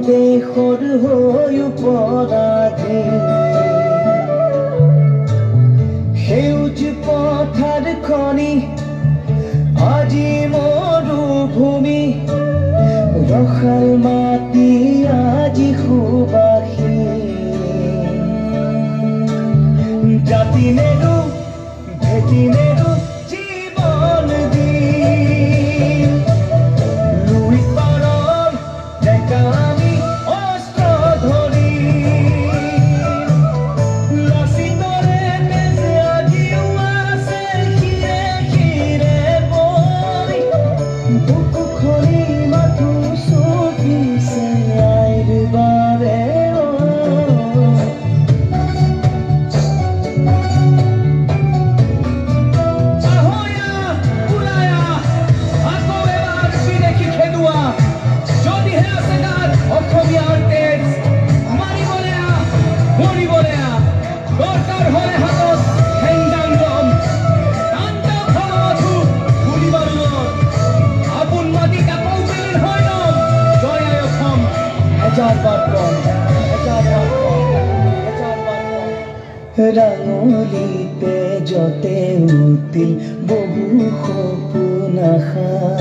দেশৰ হৈ পৰাধী সেউজ পথাৰ খনি আজি মৰুভূমি ৰসাল মাটি আজি সুবাসী জাতি নেৰু ভেটি নেৰু জীৱন দি লুই পাৰৰ ডেকা আমি অস্ত্ৰ ধৰি লাচিতৰে তেজে আজিও আছে শিৰে শিৰে বৈ বুকু খনি মাথো চকিছে আইৰ বাবে ৰাঙলী তেজতে উঠিল বহু সপোন আশা